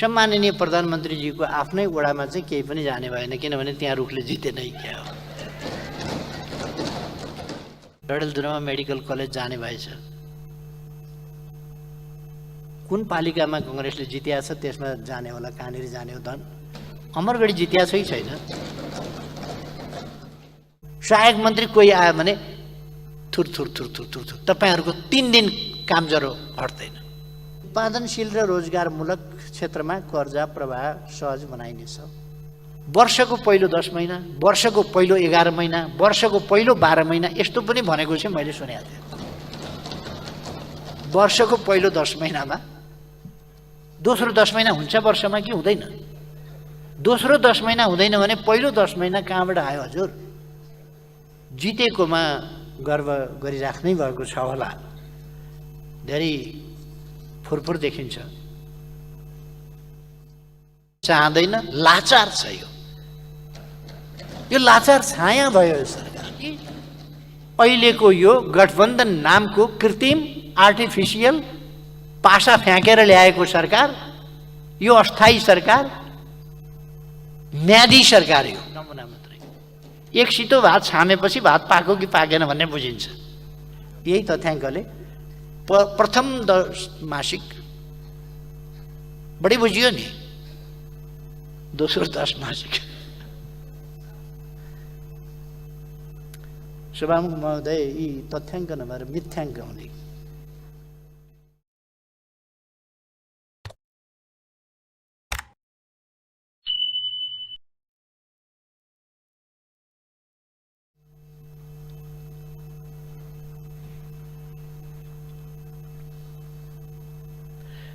सम्माननीय प्रधानमन्त्रीजीको आफ्नै वडामा चाहिँ केही पनि जाने भएन, किनभने त्यहाँ रुखले जितेनै क्या हो। डडेलधुरामा मेडिकल कलेज जाने भएछ, कुन पालिकामा कांग्रेसले जित्या छ त्यसमा जाने होला, कहाँनिर जाने हो धन। अमरगढी जित्या छ कि छैन? सहायक मन्त्री कोही आयो भने थुर थुर थुर थुर थुर थुर, तपाईहरुको 3 दिन काम जरो हट्दैन। उत्पादनशील र रोजगारमूलक क्षेत्रमा कर्जा प्रवाह सहज बनाइनेछ। वर्षको पहिलो 10 महिना, वर्षको पहिलो 11 महिना, वर्षको पहिलो 12 महिना यस्तो पनि भनेको चाहिँ मैले सुनेको थिएँ। वर्षको पहिलो 10 महिनामा, दोस्रो 10 महिना हुन्छ वर्षमा कि हुँदैन? दोस्रो 10 महिना हुँदैन भने पहिलो 10 महिना कहाँबाट आयो हजुर? जितेकोमा गर्व गरिराख्नै भएको छ होला। धेरै फुरफुर देखिन्छ, चाहँदैन, लाचार छ यो लाचार छाया भयो यो सरकार कि अहिलेको यो गठबन्धन नामको कृत्रिम आर्टिफिसियल पासा फ्याँकेर ल्याएको सरकार, यो अस्थायी सरकार, म्यादी सरकार हो। नमुना मात्रै, एक सितो भात छामेपछि भात पाको कि पाकेन भन्ने बुझिन्छ। यही तथ्याङ्कले प्रथम मासिक बढी बुझियो नि, दोस्रो 10 मासिक। सभामुख महोदय, यी तथ्याङ्क नभएर मिथ्याङ्क हुने।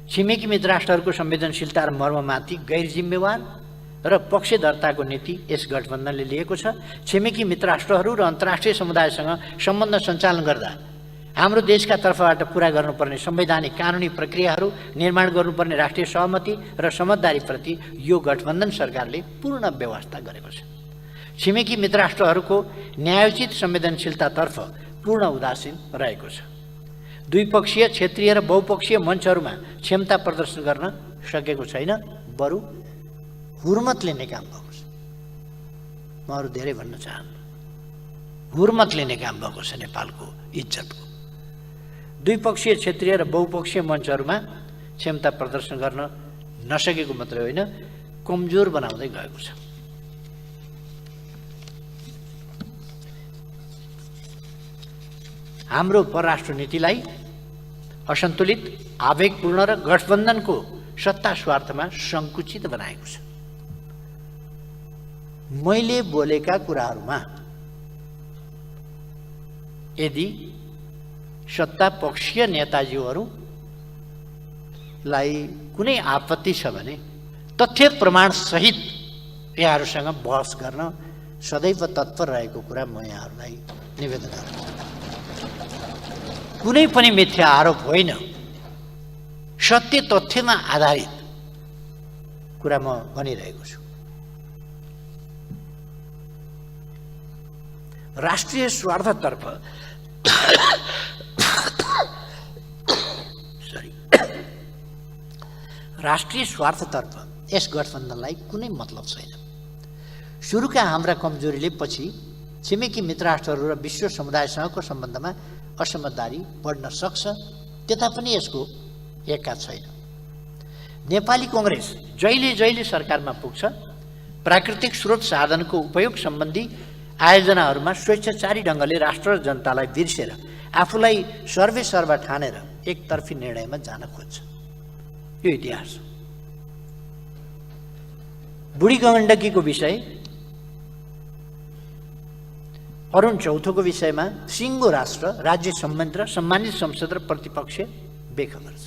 छिमेकी मित्र राष्ट्रहरूको संवेदनशीलता र मर्ममाथि गैर जिम्मेवार र पक्षधरताको नीति यस गठबन्धनले लिएको छ। छिमेकी मित्र राष्ट्रहरू र अन्तर्राष्ट्रिय समुदायसँग सम्बन्ध सञ्चालन गर्दा हाम्रो देशका तर्फबाट पूरा गर्नुपर्ने संवैधानिक कानुनी प्रक्रियाहरू निर्माण गर्नुपर्ने राष्ट्रिय सहमति र समझदारीप्रति यो गठबन्धन सरकारले पूर्ण व्यवस्था गरेको छ। छिमेकी मित्र राष्ट्रहरूको न्यायोचित संवेदनशीलतातर्फ पूर्ण उदासीन रहेको छ। द्विपक्षीय, क्षेत्रीय र बहुपक्षीय मञ्चहरूमा क्षमता प्रदर्शन गर्न सकेको छैन, बरु हुर्मत लिने काम भएको छ। म अरू धेरै भन्न चाहन्न, हुर्मत लिने काम भएको छ नेपालको इज्जतको। द्विपक्षीय, क्षेत्रीय र बहुपक्षीय मञ्चहरूमा क्षमता प्रदर्शन गर्न नसकेको मात्रै होइन, कमजोर बनाउँदै गएको छ। हाम्रो परराष्ट्र नीतिलाई असन्तुलित, आवेगपूर्ण र गठबन्धनको सत्ता स्वार्थमा सङ्कुचित बनाएको छ। मैले बोलेका कुराहरूमा यदि सत्ता पक्षीय नेताजीहरूलाई कुनै आपत्ति छ भने तथ्य प्रमाण सहित यहाँहरूसँग बहस गर्न सदैव तत्पर रहेको कुरा म यहाँहरूलाई निवेदन गर्छु। कुनै पनि मिथ्या आरोप होइन, सत्य तथ्यमा आधारित कुरा म भनिरहेको छु। राष्ट्रिय स्वार्थतर्फ राष्ट्रिय स्वार्थतर्फ यस गठबन्धनलाई कुनै मतलब छैन। सुरुका हाम्रा कमजोरीले पछि छिमेकी मित्र राष्ट्रहरू र विश्व समुदायसँगको सम्बन्धमा असमझदारी बढ्न सक्छ, त्यता पनि यसको एका छैन। नेपाली कांग्रेस जहिले जहिले सरकारमा पुग्छ, प्राकृतिक स्रोत साधनको उपयोग सम्बन्धी आयोजनाहरूमा स्वेच्छाचारी ढङ्गले राष्ट्र र जनतालाई बिर्सेर आफूलाई सर्वेसर्वा ठानेर एकतर्फी निर्णयमा जान खोज्छ। यो इतिहास हो। बुढी गण्डकीको विषय, अरुण चौथोको विषयमा सिङ्गो राष्ट्र, राज्य संयन्त्र, सम्मानित संसद र प्रतिपक्ष बेखबर छ।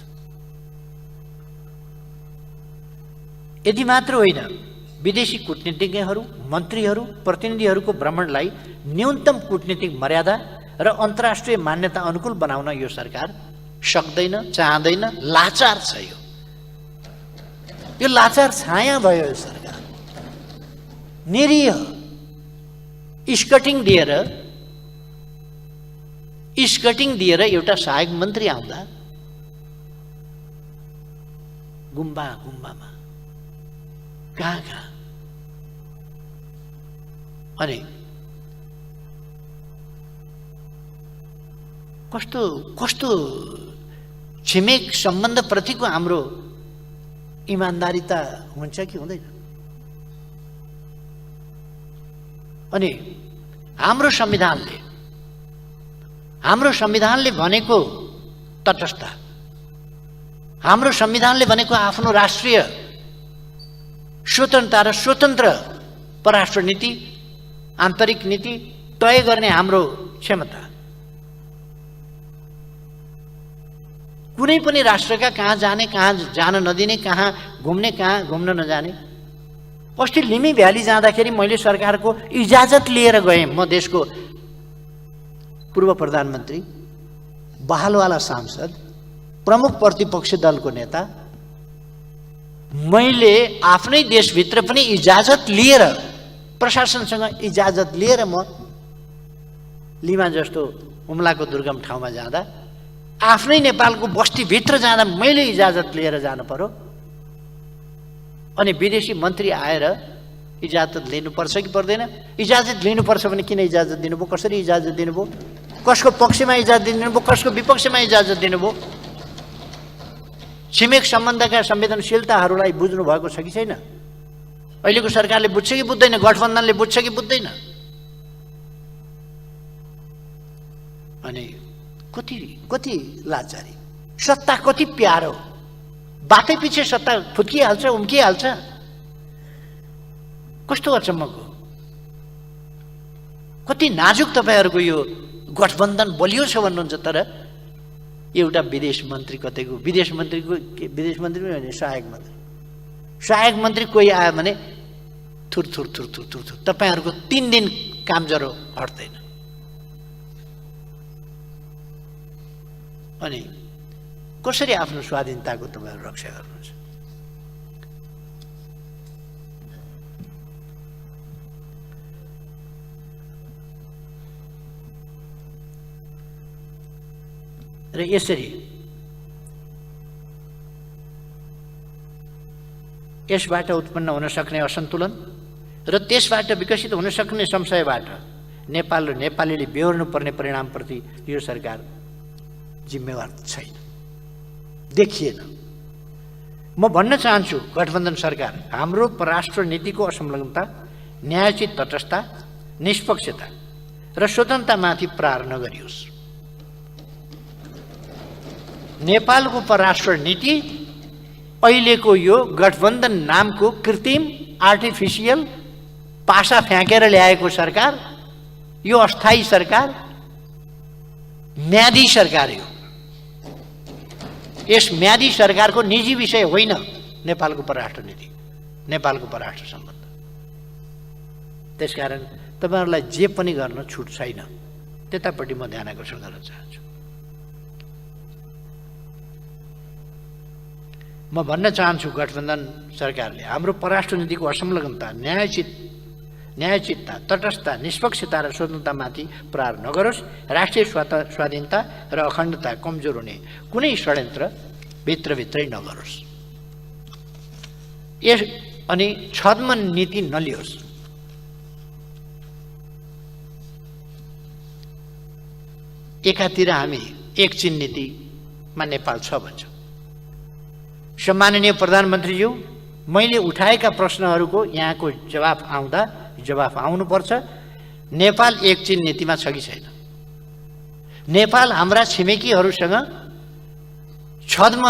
यति मात्र होइन, विदेशी कूटनीतिज्ञहरू, मन्त्रीहरू, प्रतिनिधिहरूको भ्रमणलाई न्यूनतम कूटनीतिक मर्यादा र अन्तर्राष्ट्रिय मान्यता अनुकूल बनाउन यो सरकार सक्दैन, चाहँदैन, लाचार छ। यो लाचार छाया भयो यो सरकार। निरीह स्कटिङ दिएर एउटा सहायक मन्त्री आउँदा गुम्बामा कहाँ कहाँ। अनि कस्तो कस्तो छिमेक सम्बन्धप्रतिको हाम्रो इमान्दारिता हुन्छ कि हुँदैन। अनि हाम्रो संविधानले भनेको तटस्थ, हाम्रो संविधानले भनेको आफ्नो राष्ट्रिय स्वतन्त्रता र स्वतन्त्र परराष्ट्र नीति, आन्तरिक नीति तय गर्ने हाम्रो क्षमता। कुनै पनि राष्ट्रका कहाँ जाने, कहाँ जान नदिने, कहाँ घुम्ने, कहाँ घुम्न नजाने। अस्ति लिमी भ्याली जाँदाखेरि मैले सरकारको इजाजत लिएर गएँ। म देशको पूर्व प्रधानमन्त्री, बहालवाला सांसद, प्रमुख प्रतिपक्ष दलको नेता, मैले आफ्नै देशभित्र पनि इजाजत लिएर, प्रशासनसँग इजाजत लिएर म लिमा जस्तो हुम्लाको दुर्गम ठाउँमा जाँदा, आफ्नै नेपालको बस्तीभित्र जाँदा मैले इजाजत लिएर जानु पर्यो। अनि विदेशी मन्त्री आएर इजाजत लिनुपर्छ कि पर्दैन? इजाजत लिनुपर्छ भने किन इजाजत दिनुभयो? कसरी इजाजत दिनुभयो? कसको पक्षमा इजाजत दिनुभयो? कसको विपक्षमा इजाजत दिनुभयो? छिमेक सम्बन्धका संवेदनशीलताहरूलाई बुझ्नु भएको छ कि छैन? अहिलेको सरकारले बुझ्छ कि बुझ्दैन? गठबन्धनले बुझ्छ कि बुझ्दैन? अनि कति लाचारी, सत्ता कति प्यारो, बाटै पछि सत्ता फुत्किहाल्छ, उम्किहाल्छ। कस्तो अचम्मको, कति नाजुक तपाईहरूको यो गठबन्धन बलियो छ भन्नुहुन्छ। तर एउटा विदेश मन्त्री कतैको, विदेश मन्त्री पनि होइन, सहायक मन्त्री कोही आयो भने थुर थुर थुर थुर थुर थुर, तपाईँहरूको 3 दिन काम जरो हट्दैन। अनि कसरी आफ्नो स्वाधीनताको तपाईँहरू रक्षा गर्नुहुन्छ? र यसरी यसबाट उत्पन्न हुन सक्ने असन्तुलन र त्यसबाट विकसित हुन सक्ने संशयबाट नेपाल र नेपालीले बेहोर्नु पर्ने परिणामप्रति यो सरकार जिम्मेवार छैन, देखिएन। म भन्न चाहन्छु गठबन्धन सरकार हाम्रो परराष्ट्र नीतिको असंलग्नता, न्यायोचित तटस्थता, निष्पक्षता र स्वतन्त्रतामाथि प्रहार नगरियोस्। नेपालको परराष्ट्र नीति अहिलेको यो गठबन्धन नामको कृत्रिम आर्टिफिसियल पासा फ्याँकेर ल्याएको सरकार, यो अस्थायी सरकार, म्यादी सरकार हो। यस म्यादी सरकारको निजी विषय होइन नेपालको परराष्ट्र नीति, नेपालको परराष्ट्र सम्बन्ध। त्यसकारण तपाईहरुलाई जे पनि गर्न छुट छैन, त्यतापट्टि म ध्यान आकर्षण गर्न चाहन्छु। म भन्न चाहन्छु गठबन्धन सरकारले हाम्रो परराष्ट्र नीतिको असंलग्नता, न्यायोचितता, तटस्थता, निष्पक्षता र स्वतन्त्रतामाथि प्रहार नगरोस्। राष्ट्रिय स्वाधीनता र अखण्डता कमजोर हुने कुनै षड्यन्त्र भित्रभित्रै नगरोस्। अनि छद्म नीति नलियोस्। एकातिर हामी एकचिन नीतिमा नेपाल छ भन्छौँ। सम्माननीय प्रधानमन्त्रीज्यू, मैले उठाएका प्रश्नहरूको यहाँको जवाफ आउनुपर्छ। नेपाल एकचिन नीतिमा छ कि छैन? नेपाल हाम्रा छिमेकीहरूसँग छद्म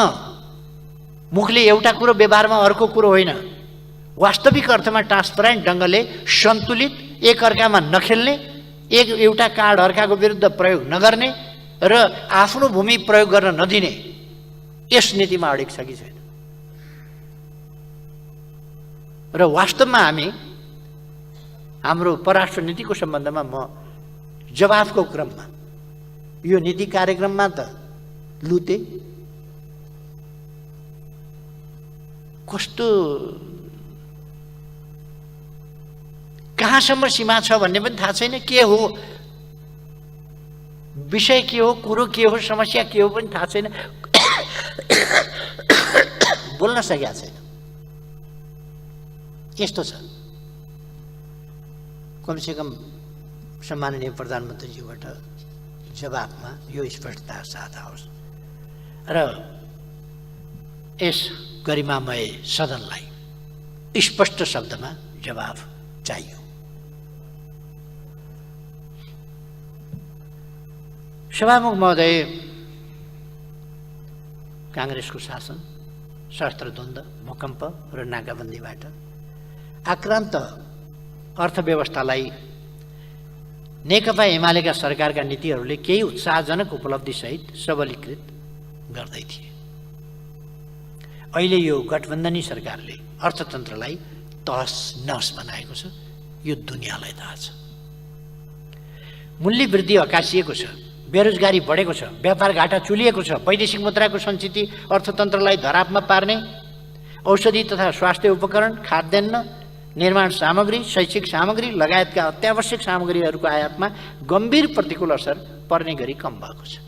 मुखले एउटा कुरो व्यवहारमा अर्को कुरो होइन, वास्तविक अर्थमा ट्रान्सपरेन्ट ढङ्गले सन्तुलित, एकअर्कामा नखेल्ने, एउटा कार्ड अर्काको विरुद्ध प्रयोग नगर्ने र आफ्नो भूमि प्रयोग गर्न नदिने यस नीतिमा अडिग छ कि छैन? र वास्तवमा हामी हाम्रो परराष्ट्र नीतिको सम्बन्धमा म जवाफको क्रममा यो नीति कार्यक्रममा त लुते, कस्तो कहाँसम्म सीमा छ भन्ने पनि थाहा छैन। के हो विषय, के हो कुरो, के हो समस्या, के हो पनि थाहा छैन। बोल्न सकेका छैन। यस्तो छ। कमसेकम सम्माननीय प्रधानमन्त्रीज्यूबाट जवाफमा यो स्पष्टता साथ आओस् र यस गरिमामय सदनलाई स्पष्ट शब्दमा जवाफ चाहियो। सभामुख महोदय, काङ्ग्रेसको शासन शस्त्र द्वन्द्व, भूकम्प र नाकाबन्दीबाट आक्रान्त अर्थव्यवस्थालाई नेकपा एमालेका सरकारका नीतिहरूले केही उत्साहजनक उपलब्धिसहित सबलीकृत गर्दै थिए। अहिले यो गठबन्धनी सरकारले अर्थतन्त्रलाई तहस नहस बनाएको छ, यो दुनियाँलाई थाहा छ। मूल्य वृद्धि अकासिएको छ, बेरोजगारी बढेको छ, व्यापार घाटा चुलिएको छ, वैदेशिक मुद्राको सञ्चिति अर्थतन्त्रलाई धरापमा पार्ने, औषधि तथा स्वास्थ्य उपकरण, खाद्यान्न, निर्माण सामग्री, शैक्षिक सामग्री लगायतका अत्यावश्यक सामग्रीहरूको आयातमा गम्भीर प्रतिकूल असर पर्ने गरी कम भएको छ।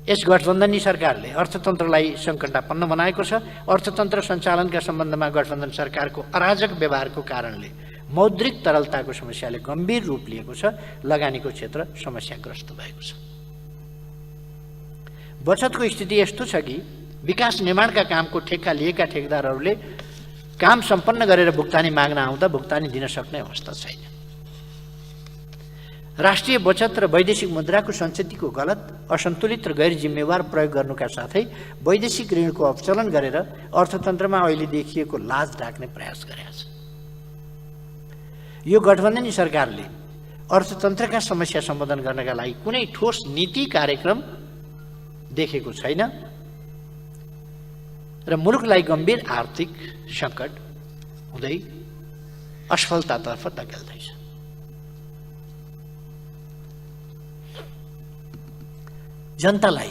यस गठबन्धनी सरकारले अर्थतन्त्रलाई सङ्कटापन्न बनाएको छ। अर्थतन्त्र सञ्चालनका सम्बन्धमा गठबन्धन सरकारको अराजक व्यवहारको कारणले मौद्रिक तरलताको समस्याले गम्भीर रूप लिएको छ। लगानीको क्षेत्र समस्याग्रस्त भएको छ। बचतको स्थिति यस्तो छ कि विकास निर्माणका कामको ठेक्का लिएका ठेकदारहरूले काम सम्पन्न गरेर भुक्तानी माग्न आउँदा भुक्तानी दिन सक्ने अवस्था छैन। राष्ट्रिय बचत र वैदेशिक मुद्राको सञ्चितिको गलत, असन्तुलित र गैर जिम्मेवार प्रयोग गर्नुका साथै वैदेशिक ऋणको अपचलन गरेर अर्थतन्त्रमा अहिले देखिएको लाज ढाक्ने प्रयास गरेको छ। यो गठबन्धनी सरकारले अर्थतन्त्रका समस्या सम्बोधन गर्नका लागि कुनै ठोस नीति कार्यक्रम देखेको छैन र मुलुकलाई गम्भीर आर्थिक सङ्कट हुँदै असफलतातर्फ धकेल्दैछ। जनतालाई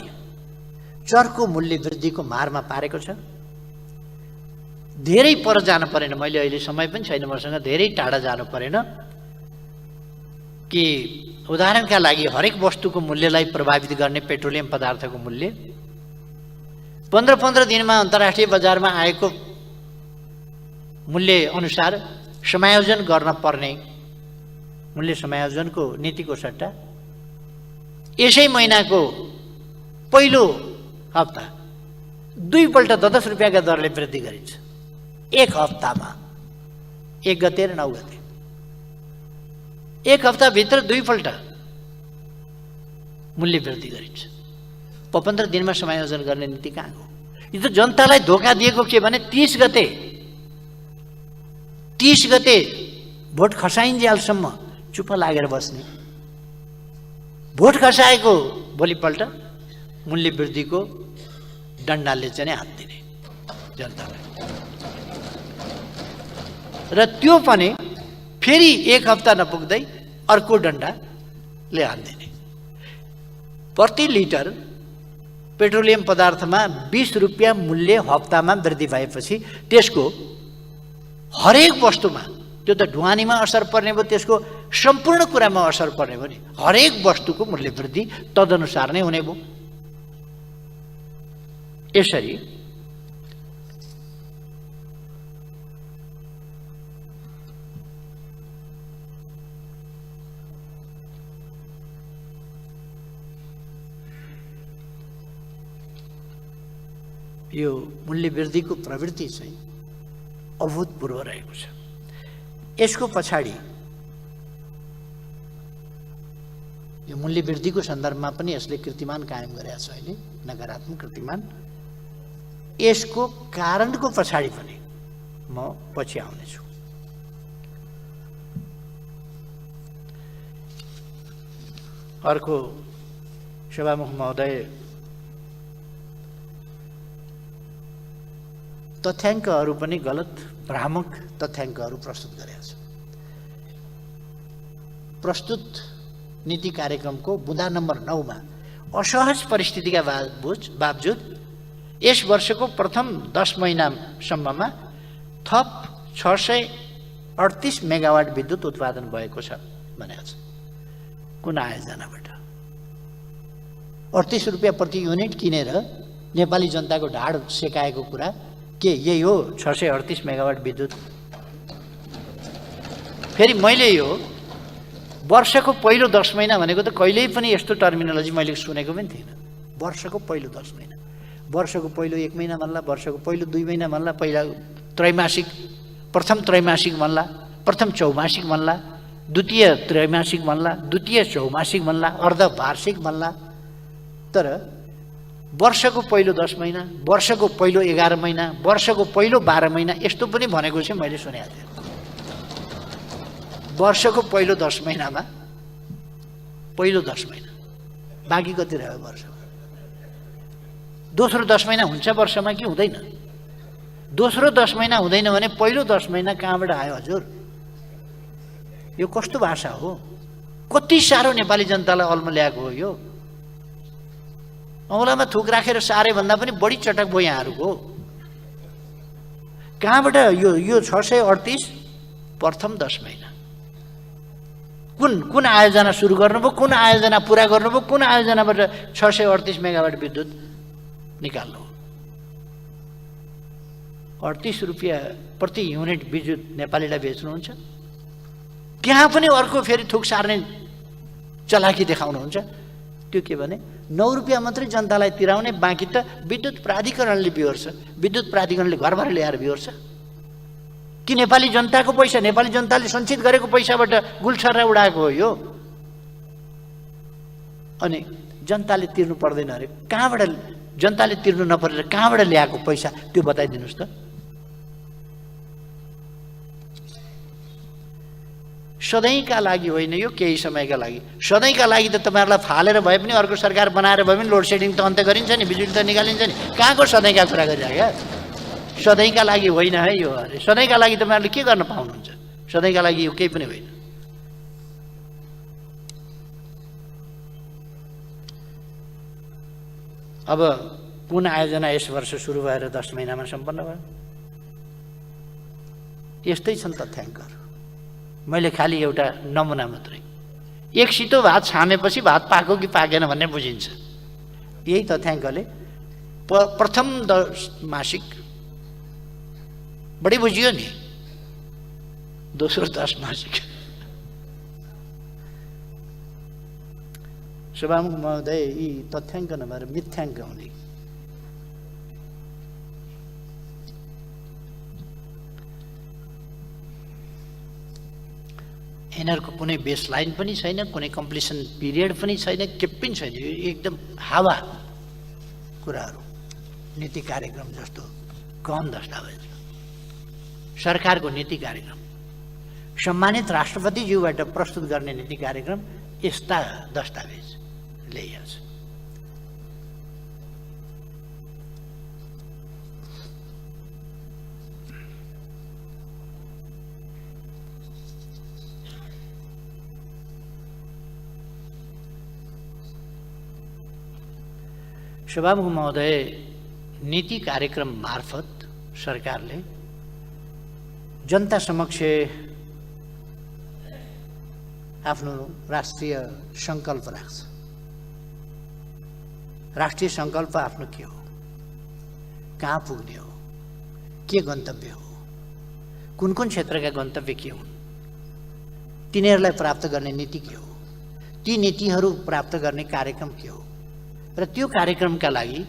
चर्को मूल्य वृद्धिको मारमा पारेको छ। धेरै पर जानु परेन, मैले अहिले समय पनि छैन मसँग, धेरै टाढा जानु परेन कि उदाहरणका लागि हरेक वस्तुको मूल्यलाई प्रभावित गर्ने पेट्रोलियम पदार्थको मूल्य 15-15 दिनमा अन्तर्राष्ट्रिय बजारमा आएको मूल्य अनुसार समायोजन गर्न पर्ने मूल्य समायोजनको नीतिको सट्टा यसै महिनाको पहिलो हप्ता 2 पल्ट 10 रुपियाँका दरले वृद्धि गरिन्छ। एक हप्तामा, 1 गते र 9 गते, एक हप्ताभित्र 2 पल्ट मूल्य वृद्धि गरिन्छ। 15 दिनमा समायोजन गर्ने नीति कहाँ हो? यो त जनतालाई धोका दिएको के भने 30 गते भोट खसाइन्जेलसम्म चुप लागेर बस्ने, भोट खसाएको भोलिपल्ट मूल्य वृद्धिको डन्डाले चाहिँ हात दिने जनतालाई, र त्यो पनि फेरि एक हप्ता नपुग्दै अर्को डन्डाले हात दिने। प्रति लिटर पेट्रोलियम पदार्थमा 20 रुपियाँ मूल्य हप्तामा वृद्धि भएपछि त्यसको हरेक वस्तुमा, त्यो त ढुवानीमा असर पर्ने भयो, त्यसको सम्पूर्ण कुरामा असर पर्ने भयो नि। हरेक वस्तुको मूल्य वृद्धि तदनुसार नै हुने भयो। यसरी यो मूल्य वृद्धिको प्रवृत्ति चाहिँ अभूतपूर्व रहेको छ। यसको पछाडि यो मूल्य वृद्धिको सन्दर्भमा पनि यसले कीर्तिमान कायम गरेको छ, अहिले नकारात्मक कीर्तिमान। यसको कारणको पछाडि पनि म पछि आउनेछु। अर्को सभामुख महोदय, तथ्याङ्कहरू पनि गलत भ्रामक तथ्याङ्कहरू प्रस्तुत गरेका छ। प्रस्तुत नीति कार्यक्रमको बुँदा नम्बर 9 मा असहज परिस्थितिका बावजुद यस वर्षको प्रथम 10 महिनासम्ममा थप 638 मेगावाट विद्युत उत्पादन भएको छ भनेको छ। कुन आयोजनाबाट? 38 रुपियाँ प्रति युनिट किनेर नेपाली जनताको ढाड सेकाएको कुरा के यही हो 638 मेगावाट विद्युत? फेरि मैले यो वर्षको पहिलो 10 महिना भनेको त कहिल्यै पनि यस्तो टर्मिनोलोजी मैले सुनेको पनि थिइनँ। वर्षको पहिलो 10 महिना, वर्षको पहिलो 1 महिना भन्ला, वर्षको पहिलो 2 महिना भन्ला, पहिला त्रैमासिक, प्रथम त्रैमासिक भन्ला, प्रथम चौमासिक भन्ला, द्वितीय त्रैमासिक भन्ला, द्वितीय चौमासिक भन्ला, अर्धवार्षिक भन्ला। तर वर्षको पहिलो 10 महिना, वर्षको पहिलो 11 महिना, वर्षको पहिलो 12 महिना यस्तो पनि भनेको चाहिँ मैले सुनेको थिएँ। वर्षको पहिलो 10 महिनामा, पहिलो 10 महिना, बाँकी कति रह्यो वर्षमा? दोस्रो 10 महिना हुन्छ वर्षमा कि हुँदैन? दोस्रो 10 महिना हुँदैन भने पहिलो 10 महिना कहाँबाट आयो हजुर? यो कस्तो भाषा हो? कति साह्रो नेपाली जनतालाई अल्म ल्याएको हो यो। औँलामा थुक राखेर सारे भन्दा पनि बढी चटक भयो यहाँहरूको। कहाँबाट यो 638 प्रथम 10 महिना? कुन आयोजना सुरु गर्नुभयो, कुन आयोजना पुरा गर्नुभयो, कुन आयोजनाबाट 638 मेगावाट विद्युत निकाल्नु? 38 रुपियाँ प्रति युनिट विद्युत नेपालीलाई बेच्नुहुन्छ। त्यहाँ पनि अर्को फेरि थुक सार्ने चलाकी देखाउनुहुन्छ। त्यो के भने 9 रुपियाँ मात्रै जनतालाई तिराउने, बाँकी त विद्युत प्राधिकरणले बिहोर्छ। विद्युत प्राधिकरणले घरभर ल्याएर बिहोर्छ कि नेपाली जनताको पैसा, नेपाली जनताले सञ्चित गरेको पैसाबाट गुल्छर्रा उडाएको हो यो। अनि जनताले तिर्नु पर्दैन अरे, कहाँबाट जनताले तिर्नु नपरेर कहाँबाट ल्याएको पैसा त्यो बताइदिनुहोस् त। सधैँका लागि होइन, यो केही समयका लागि। सधैँका लागि त तपाईँहरूलाई फालेर भए पनि, अर्को सरकार बनाएर भए पनि लोड सेडिङ त अन्त्य गरिन्छ नि, बिजुली त निकालिन्छ नि। कहाँको सधैँका कुरा गरिराख्या? सधैँका लागि होइन है यो। अरे सधैँका लागि तपाईँहरूले के गर्न पाउनुहुन्छ? सधैँका लागि यो केही पनि होइन। अब कुन आयोजना यस वर्ष सुरु भएर 10 महिनामा सम्पन्न भयो? यस्तै छन् तथ्याङ्कहरू। मैले खालि एउटा नमुना मात्रै। एक सितो भात छामेपछि भात पाको कि पाकेन भन्ने बुझिन्छ। यही तथ्याङ्कले प्रथम 10 मासिक बढी बुझियो नि, दोस्रो 10 मासिक। सभामुख महोदय, यी तथ्याङ्क नभएर मिथ्याङ्क हुने। यिनीहरूको कुनै बेस लाइन पनि छैन, कुनै कम्प्लिसन पिरियड पनि छैन, के पनि छैन। यो एकदम हावा कुराहरू, नीति कार्यक्रम जस्तो गहन दस्तावेज। सरकारको नीति कार्यक्रम, सम्मानित राष्ट्रपतिज्यूबाट प्रस्तुत गर्ने नीति कार्यक्रम यस्ता दस्तावेज ल्याइन्छ। सभामुख महोदय, नीति कार्यक्रम मार्फत सरकारले जनता समक्ष आफ्नो राष्ट्रिय सङ्कल्प राख्छ। राष्ट्रिय सङ्कल्प आफ्नो के हो, कहाँ पुग्ने हो, के गन्तव्य हो, कुन कुन क्षेत्रका गन्तव्य के हुन्, तिनीहरूलाई प्राप्त गर्ने नीति के हो, ती नीतिहरू प्राप्त गर्ने कार्यक्रम के हो, र त्यो कार्यक्रमका लागि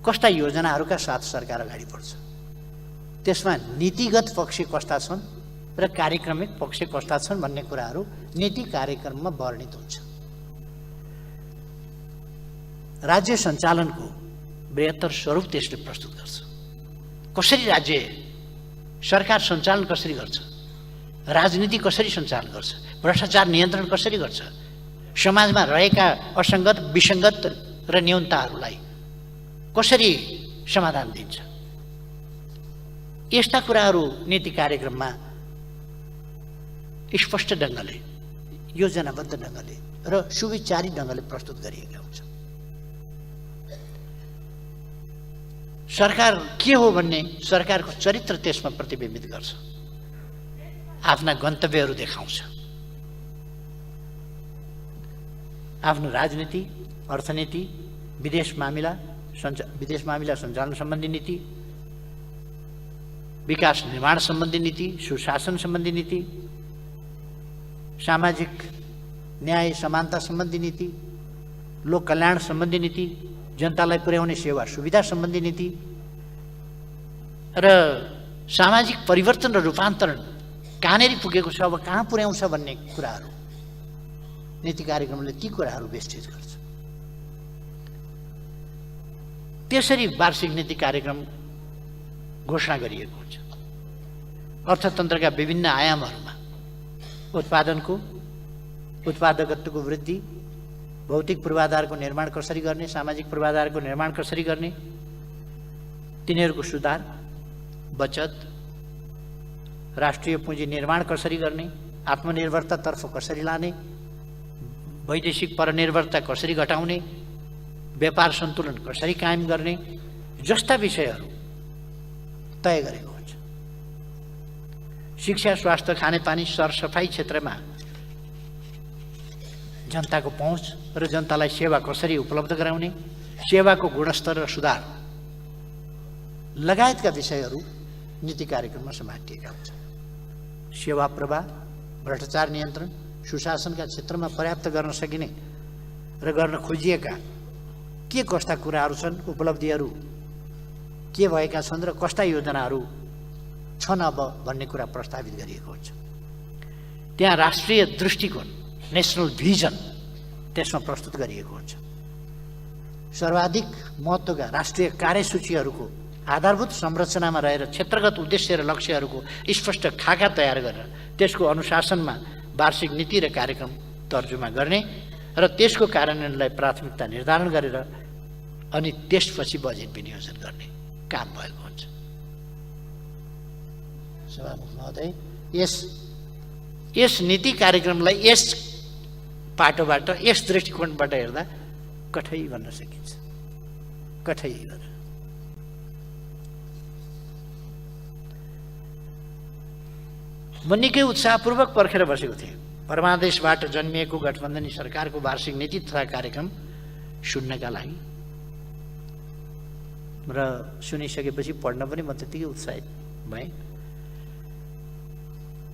कस्ता योजनाहरूका साथ सरकार अगाडि बढ्छ। त्यसमा नीतिगत पक्ष कस्ता छन् र कार्यक्रमिक पक्ष कस्ता छन् भन्ने कुराहरू नीति कार्यक्रममा वर्णित हुन्छ। राज्य सञ्चालनको बृहत्तर स्वरूप त्यसले प्रस्तुत गर्छ। कसरी राज्य सरकार सञ्चालन कसरी गर्छ, राजनीति कसरी सञ्चालन गर्छ, भ्रष्टाचार नियन्त्रण कसरी गर्छ, समाजमा रहेका असङ्गत विसङ्गत र न्यूनताहरूलाई कसरी समाधान दिन्छ, यस्ता कुराहरू नीति कार्यक्रममा स्पष्ट ढङ्गले, योजनाबद्ध ढङ्गले र सुविचारी ढङ्गले प्रस्तुत गरिएका हुन्छ। सरकार के हो भन्ने सरकारको चरित्र त्यसमा प्रतिबिम्बित गर्छ, आफ्ना गन्तव्यहरू देखाउँछ। आफ्नो राजनीति, अर्थनीति, विदेश मामिला सञ्चालन सम्बन्धी नीति, विकास निर्माण सम्बन्धी नीति, सुशासन सम्बन्धी नीति, सामाजिक न्याय समानता सम्बन्धी नीति, लोक कल्याण सम्बन्धी नीति, जनतालाई पुर्याउने सेवा सुविधा सम्बन्धी नीति र सामाजिक परिवर्तन र रूपान्तरण कहाँनेरि पुगेको छ, अब कहाँ पुर्याउँछ भन्ने कुराहरू नीति कार्यक्रमले ती कुराहरू वेस्टेज गर्छ। त्यसरी वार्षिक नीति कार्यक्रम घोषणा गरिएको हुन्छ। अर्थतन्त्रका विभिन्न आयामहरूमा उत्पादकत्वको वृद्धि, भौतिक पूर्वाधारको निर्माण कसरी गर्ने, सामाजिक पूर्वाधारको निर्माण कसरी गर्ने, तिनीहरूको सुधार, बचत, राष्ट्रिय पुँजी निर्माण कसरी गर्ने, आत्मनिर्भरतातर्फ कसरी लाने, वैदेशिक परनिर्भरता कसरी घटाउने, व्यापार सन्तुलन कसरी कायम गर्ने जस्ता विषयहरू तय गरेको हुन्छ। शिक्षा, स्वास्थ्य, खानेपानी, सरसफाइ क्षेत्रमा जनताको पहुँच र जनतालाई सेवा कसरी उपलब्ध गराउने, सेवाको गुणस्तर र सुधार लगायतका विषयहरू नीति कार्यक्रममा समातिएका हुन्छन्। सेवा प्रवाह, भ्रष्टाचार नियन्त्रण, सुशासनका क्षेत्रमा पर्याप्त गर्न सकिने र गर्न खोजिएका के कस्ता कुराहरू छन्, उपलब्धिहरू के भएका छन् र कस्ता योजनाहरू छन् अब भन्ने कुरा प्रस्तावित गरिएको हुन्छ। त्यहाँ राष्ट्रिय दृष्टिकोण, नेसनल भिजन त्यसमा प्रस्तुत गरिएको हुन्छ। सर्वाधिक महत्त्वका राष्ट्रिय कार्यसूचीहरूको आधारभूत संरचनामा रहेर क्षेत्रगत उद्देश्य र लक्ष्यहरूको स्पष्ट खाका तयार गरेर त्यसको अनुशासनमा वार्षिक नीति र कार्यक्रम तर्जुमा गर्ने र त्यसको कार्यान्वयनलाई प्राथमिकता निर्धारण गरेर अनि त्यसपछि बजेट विनियोजन गर्ने काम भएको हुन्छ। सभामुख महोदय, यस नीति कार्यक्रमलाई यस पाटोबाट, यस दृष्टिकोणबाट हेर्दा कठै भन्न सकिन्छ, कठै भनेर। म निकै उत्साहपूर्वक पर्खेर बसेको थिएँ परमादेशबाट जन्मिएको गठबन्धनी सरकारको वार्षिक नीति तथा कार्यक्रम सुन्नका लागि र सुनिसकेपछि पढ्न पनि म त्यतिकै उत्साहित भएँ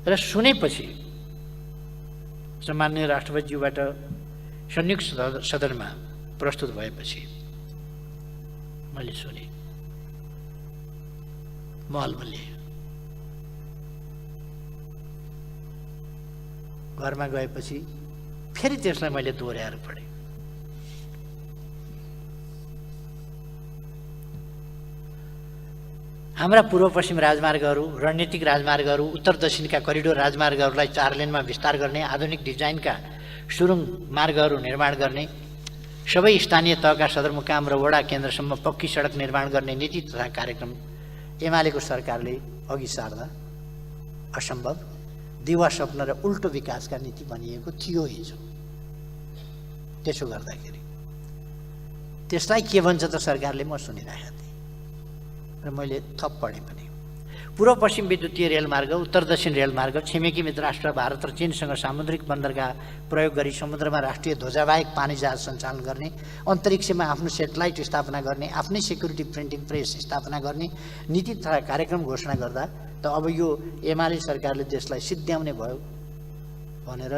र सुनेपछि सम्माननीय राष्ट्रपतिज्यूबाट संयुक्त सदनमा प्रस्तुत भएपछि मैले सुने, महलमा लिएँ। घरमा गएपछि फेरि त्यसलाई मैले दोहोऱ्याएर पढेँ। हाम्रा पूर्व पश्चिम राजमार्गहरू, रणनीतिक राजमार्गहरू, उत्तर दक्षिणका करिडोर राजमार्गहरूलाई 4 लेनमा विस्तार गर्ने, आधुनिक डिजाइनका सुरुङ मार्गहरू निर्माण गर्ने, सबै स्थानीय तहका सदरमुकाम र वडा केन्द्रसम्म पक्की सडक निर्माण गर्ने नीति तथा कार्यक्रम एमालेको सरकारले अघि सार्दा असम्भव, दिवा स्वप्न र उल्टो विकासका नीति बनिएको थियो हिजो। त्यसो गर्दाखेरि त्यसलाई के भन्छ त सरकारले, म सुनिरहेको थिएँ र मैले थप पढेँ पनि। पूर्व पश्चिम विद्युतीय रेलमार्ग, उत्तर दक्षिण रेलमार्ग, छिमेकी मित्र राष्ट्र भारत र चीनसँग सामुद्रिक बन्दरगाह प्रयोग गरी समुद्रमा राष्ट्रिय ध्वजाबाहेक पानी जहाज सञ्चालन गर्ने, अन्तरिक्षमा आफ्नो सेटेलाइट स्थापना गर्ने, आफ्नै सेक्युरिटी प्रिन्टिङ प्रेस स्थापना गर्ने नीति तथा कार्यक्रम घोषणा गर्दा त अब यो एमाले सरकारले देशलाई सिद्ध्याउने भयो भनेर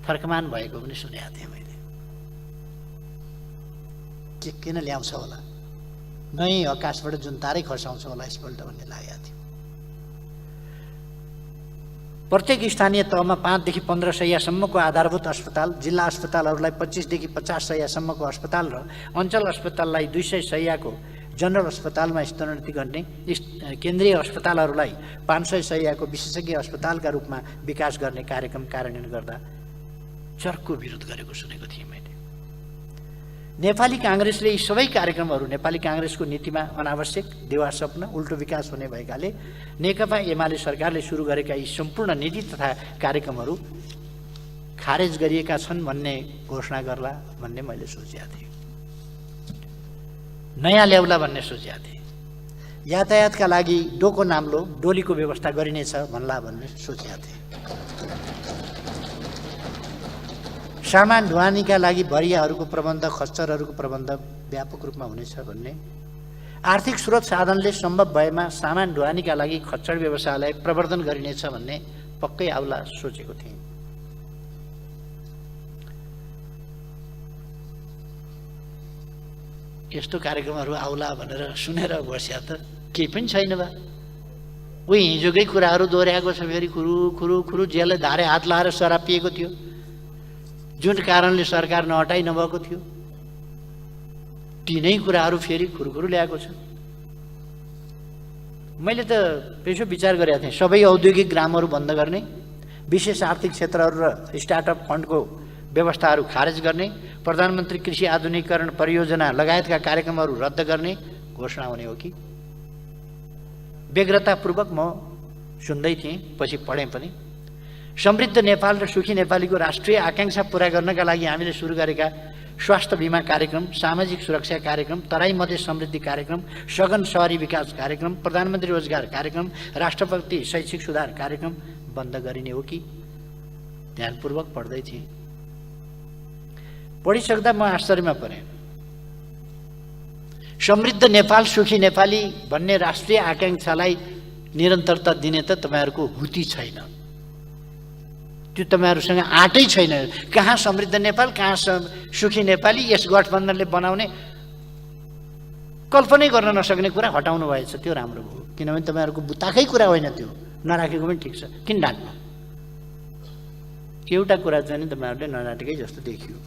फर्कमान भएको पनि सुनेको थिएँ मैले। के किन ल्याउँछ होला, नै आकाशबाट जुन तारै खसाउँछ होला यसपल्ट भन्ने लागेको थियो। प्रत्येक स्थानीय तहमा 5 देखि 15 शय्यासम्मको आधारभूत अस्पताल, जिल्ला अस्पतालहरूलाई 25 देखि 50 शय्यासम्मको अस्पताल र अञ्चल अस्पताललाई 200 शय्याको जनरल अस्पतालमा स्तरोन्नति गर्ने, केन्द्रीय अस्पतालहरूलाई 500 शय्याको विशेषज्ञ अस्पतालका रूपमा विकास गर्ने कार्यक्रम कार्यान्वयन गर्दा चर्को विरोध गरेको सुनेको थिएँ मैले। नेपाली काङ्ग्रेसले यी सबै कार्यक्रमहरू नेपाली काङ्ग्रेसको नीतिमा अनावश्यक, देवा स्वप्न, उल्टो विकास हुने भएकाले नेकपा एमाले सरकारले सुरु गरेका यी सम्पूर्ण नीति तथा कार्यक्रमहरू खारेज गरिएका छन् भन्ने घोषणा गर्ला भन्ने मैले सोचेको थिएँ। नयाँ ल्याउला भन्ने सोचेको थिएँ। यातायातका लागि डोको नाम्लो डोलीको व्यवस्था गरिनेछ भन्ला भन्ने सोचेको थिएँ। सामान ढुवानीका लागि भरियाहरूको प्रबन्ध, खच्चरहरूको प्रबन्ध व्यापक रूपमा हुनेछ भन्ने, आर्थिक स्रोत साधनले सम्भव भएमा सामान ढुवानीका लागि खच्चड व्यवसायलाई प्रवर्धन गरिनेछ भन्ने पक्कै आउला सोचेको थिएँ। यस्तो कार्यक्रमहरू आउला भनेर सुनेर बस्या त केही पनि छैन बा। उही हिजोकै कुराहरू दोहोऱ्याएको छ, फेरि खुरु खुरु खुरु जेलले धारे हात लाएर शराब पिएको थियो, जुन कारणले सरकार नहटाइ नभएको थियो। तिनै कुराहरू फेरि खुरुखुरु ल्याएको छ। मैले त यसो विचार गरेको थिएँ, सबै औद्योगिक ग्रामहरू बन्द गर्ने, विशेष आर्थिक क्षेत्रहरू र स्टार्टअप फन्डको व्यवस्थाहरू खारेज गर्ने, प्रधानमन्त्री कृषि आधुनिकीकरण परियोजना लगायतका कार्यक्रमहरू रद्द गर्ने घोषणा हुने हो कि। व्यग्रतापूर्वक म सुन्दै थिएँ, पछि पढेँ पनि। समृद्ध नेपाल र सुखी नेपालीको राष्ट्रिय आकांक्षा पूरा गर्नका लागि हामीले सुरु गरेका स्वास्थ्य बिमा कार्यक्रम, सामाजिक सुरक्षा कार्यक्रम, तराई मधेस समृद्धि कार्यक्रम, सघन शहरी विकास कार्यक्रम, प्रधानमन्त्री रोजगार कार्यक्रम, राष्ट्रपति शैक्षिक सुधार कार्यक्रम बन्द गरिने हो कि। ध्यानपूर्वक पढ्दै थिएँ। पढिसक्दा म आश्चर्यमा परेँ। समृद्ध नेपाल सुखी नेपाली भन्ने राष्ट्रिय आकांक्षालाई निरन्तरता दिने त तपाईँहरूको हुती छैन, त्यो तपाईँहरूसँग आँटै छैन। कहाँ समृद्ध नेपाल, कहाँ सुखी नेपाली, यस गठबन्धनले बनाउने कल्पनै गर्न नसक्ने कुरा हटाउनु भएछ। त्यो राम्रो भयो, किनभने तपाईँहरूको बुताकै कुरा होइन, त्यो नराखेको पनि ठिक छ। किन डाट्नु? एउटा कुरा चाहिँ तपाईँहरूले नडाटेकै जस्तो देखियो।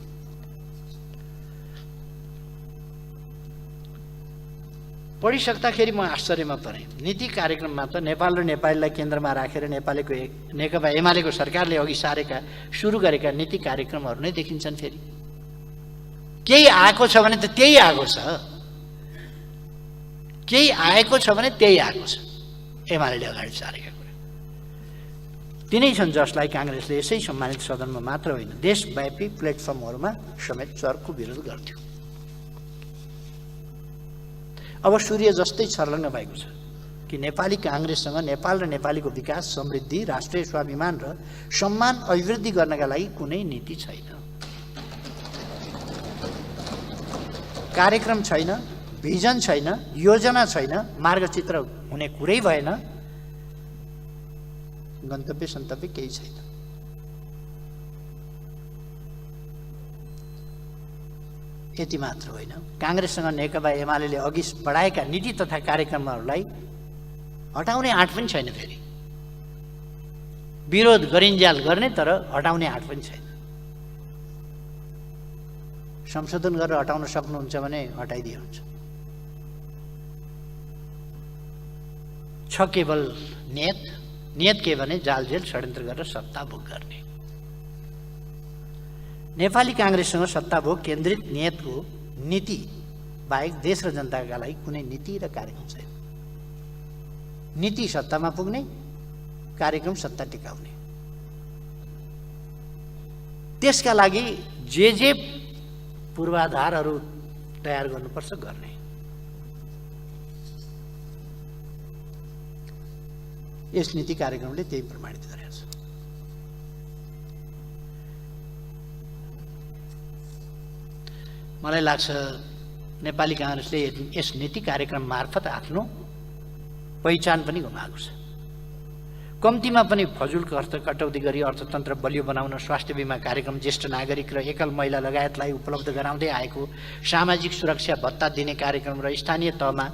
पढिसक्दाखेरि म आश्चर्यमा परेँ। नीति कार्यक्रममा त नेपाल र नेपालीलाई केन्द्रमा राखेर नेकपा एमालेको सरकारले अघि सारेका सुरु गरेका नीति कार्यक्रमहरू नै देखिन्छन्। फेरि केही आएको छ भने त त्यही आएको छ, केही आएको छ भने त्यही आएको छ। एमालेले अगाडि सारेका कुरा तिनै छन् जसलाई काङ्ग्रेसले यसै सम्मानित सदनमा मात्र होइन, देशव्यापी प्लेटफर्महरूमा समेत चर्को विरोध गर्थ्यो। अब सूर्य जस्तै छर्लङ्ग भएको छ कि नेपाली काङ्ग्रेससँग नेपाल र नेपालीको विकास, समृद्धि, राष्ट्रिय स्वाभिमान र सम्मान अभिवृद्धि गर्नका लागि कुनै नीति छैन, कार्यक्रम छैन, भिजन छैन, योजना छैन, मार्गचित्र हुने कुरै भएन, गन्तव्य सन्तव्य केही छैन। यति मात्र होइन, काङ्ग्रेससँग नेकपा एमालेले अघि बढाएका नीति तथा कार्यक्रमहरूलाई हटाउने आँट पनि छैन। फेरि विरोध गरिन्जाल गर्ने, तर हटाउने आँट पनि छैन। संशोधन गरेर हटाउन सक्नुहुन्छ भने हटाइदिए हुन्छ। छ केवल नियत के भने जालझेल षड्यन्त्र गरेर सत्ता भोग गर्ने। नेपाली काङ्ग्रेससँग सत्ताभोग केन्द्रित नियतको नीति बाहेक देश र जनताका लागि कुनै नीति र कार्यक्रम छैन। नीति सत्तामा पुग्ने, कार्यक्रम सत्ता टिकाउने। त्यसका लागि जे पूर्वाधारहरू तयार गर्नुपर्छ गर्ने। यस नीति कार्यक्रमले त्यही प्रमाणित गरेको छ। मलाई लाग्छ नेपाली काङ्ग्रेसले यस नीति कार्यक्रम मार्फत आफ्नो पहिचान पनि गुमाएको छ। कम्तीमा पनि फजुल खर्च कटौती गरी अर्थतन्त्र बलियो बनाउन स्वास्थ्य बिमा कार्यक्रम, ज्येष्ठ नागरिक र एकल महिला लगायतलाई उपलब्ध गराउँदै आएको सामाजिक सुरक्षा भत्ता दिने कार्यक्रम र स्थानीय तहमा